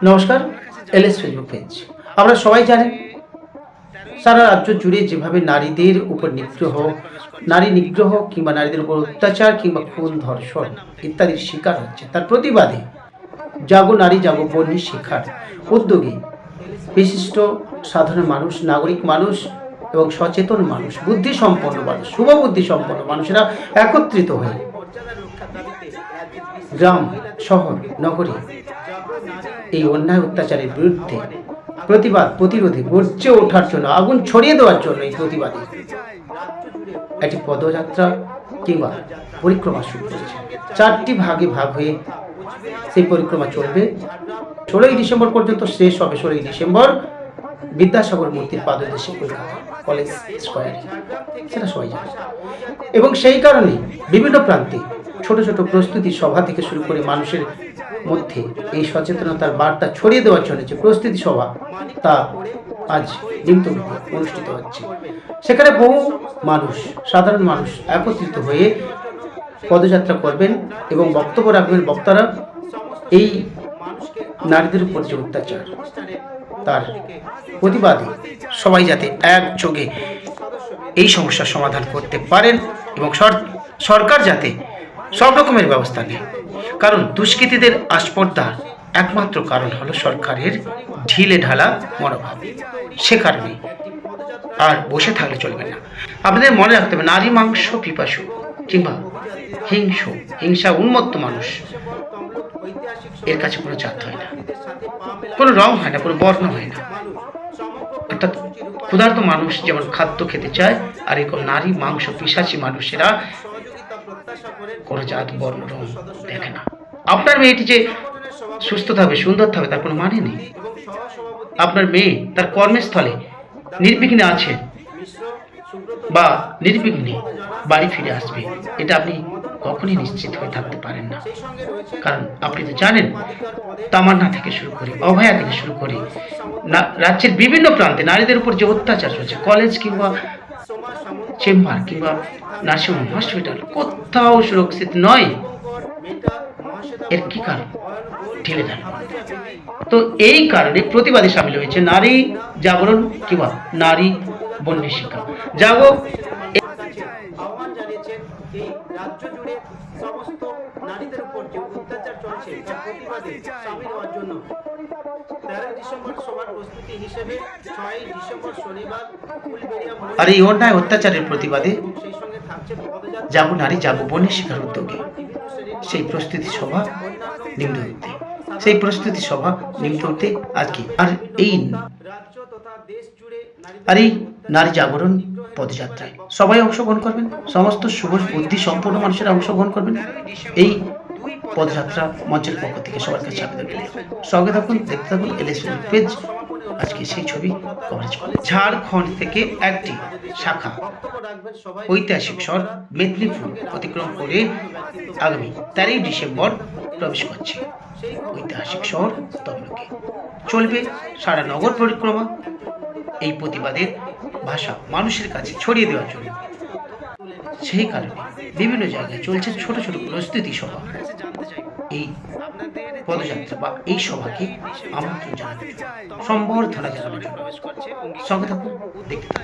নমস্কার, LS Facebook page. আমরা সবাই জানেন সারা রাজ্য জুড়ে যেভাবে নারীদের উপর নারী নিগ্রহ কিংবা নারীদের উপর অত্যাচার কিংবা খুন ধর্ষণ ইত্যাদির শিকার হচ্ছে, তার প্রতিবাদে জাগো নারী জাগো বন্যী শিক্ষার উদ্যোগে বিশিষ্ট সাধারণ মানুষ, নাগরিক মানুষ এবং সচেতন মানুষ, বুদ্ধিসম্পন্ন মানুষ, শুভবুদ্ধি সম্পন্ন মানুষেরা একত্রিত হয়ে গ্রাম, শহর, নগরে এই অন্যায় অত্যাচারের বিরুদ্ধে প্রতিরোধে গর্জে ওঠার জন্য, আগুন ছড়িয়ে দেওয়ার জন্য এই প্রতিবাদে একটি পদযাত্রা কিংবা পরিক্রমা শুরু করেছে। 4টি ভাগে ভাগ হয়ে সেই পরিক্রমা চলবে। 16ই ডিসেম্বর পর্যন্ত শেষ হবে। 16ই ডিসেম্বর বিদ্যাসাগর মূর্তির পাদদেশে কলকাতা কলেজ স্কয়ারে, সেটা সবাই জানে। এবং সেই কারণে বিভিন্ন প্রান্তে ছোট ছোট প্রস্তুতি সভা থেকে শুরু করে মানুষের মধ্যে এই সচেতনতার বার্তা ছড়িয়ে দেওয়ার জন্য যে প্রস্তুতি সভা, তা আজ নিমতলিতে অনুষ্ঠিত হচ্ছে। সেখানে বহু মানুষ, সাধারণ মানুষ একত্রিত হয়ে পদযাত্রা করবেন এবং বক্তব্য রাখবেন। বক্তারা এই নারীদের উপর যে অত্যাচার, তার প্রতিবাদে সবাই যাতে একযোগে এই সমস্যার সমাধান করতে পারেন এবং সরকার যাতে সব রকমের ব্যবস্থা নেয়। কারণ দুষ্কৃতীদের আস্পর্ধার একমাত্র কারণ হলো সরকারের ঢিলে ঢালা মনোভাব। সে কারণে আর বসে থাকলে চলবে না। আপনাদের মনে রাখতে হবে, নারী মাংস পিপাসু কিংবা হিংসা উন্মত্ত মানুষ, এর কাছে কোনো জাত হয় না, কোনো রং হয় না, কোনো বর্ণ হয় না। অর্থাৎ ক্ষুধার্ত মানুষ যেমন খাদ্য খেতে চায়, আর এরকম নারী মাংস পিশাচী মানুষেরা কোনো জাত বর্ণ রং দেখে না। আপনার মেয়েটি যে সুস্থ থাকবে, সুন্দর থাকবে, তার কোনো মানে নেই। আপনার মেয়ে তার কর্মস্থলে নির্বিঘ্নে আছে বা নির্বিঘ্নে বাড়ি ফিরে আসবে, এটা আপনি কখনই নিশ্চিত হয়ে থাকতে পারেন না। কারণ আপনি তো জানেন, তামান্না থেকে শুরু করে, অভয়া থেকে শুরু করে রাজ্যের বিভিন্ন প্রান্তে নারীদের উপর যে অত্যাচার চলছে, কলেজ কিংবা চেম্বার কিংবা নার্সিংহোম, হসপিটাল, কোথাও সুরক্ষিত নয়। এর কি কারণ? ঢিলে ঢালা। তো এই কারণে প্রতিবাদে সামিল হয়েছে নারী জাগরণ কিংবা নারী বন্যী শিক্ষা। জাগো আহ্বান জানিয়েছেন এই রাজ্য জুড়ে সমস্ত নারীদের উপর যে অত্যাচার চলছে তার প্রতিবাদে সামিল হওয়ার জন্য 13 ডিসেম্বর সভার প্রস্তুতি হিসেবে 6 ডিসেম্বর শনিবার আর এই অন্যায় অত্যাচারের প্রতিবাদে জাগো নারী জাগো বন্যী শিক্ষার উদ্যোগে সেই প্রস্তুতি সভা নিম্নলিখিত। সেই প্রস্তুতি সভা নিম্নলিখিত আজকে এই নারী জাগরণ পদযাত্রায় সবাই অংশগ্রহণ করবেন। সমস্ত শুভ বুদ্ধি সম্পন্ন মানুষেরা অংশগ্রহণ করবেন এই পদযাত্রা মঞ্চের পক্ষ থেকে। সবার কাছে আবেদন রইল, সঙ্গে থাকুন, দেখতে থাকুন এলএস ফেসবুক পেজ। আজকে সেই ছবি কভারেজ করে ঝাড়খণ্ড থেকে একটি শাখা ঐতিহাসিক শহর মেদিনীপুর অতিক্রম করে আগামী 13 ডিসেম্বর প্রবেশ করছে ঐতিহাসিক শহর তমলুকে। চলবে সারা নগর পরিক্রমা এই প্রতিবাদের ভাষা মানুষের কাছে ছড়িয়ে দেওয়ার জন্য। সেই কারণে বিভিন্ন জায়গায় চলছে ছোট ছোট প্রস্তুতি সভা। এই পদযাত্রা বা এই সভাকে আমন্ত্রণ জানানোর জন্য, সম্বর্ধনা জানানোর জন্য। সঙ্গে থাকুন, দেখতে থাকুন।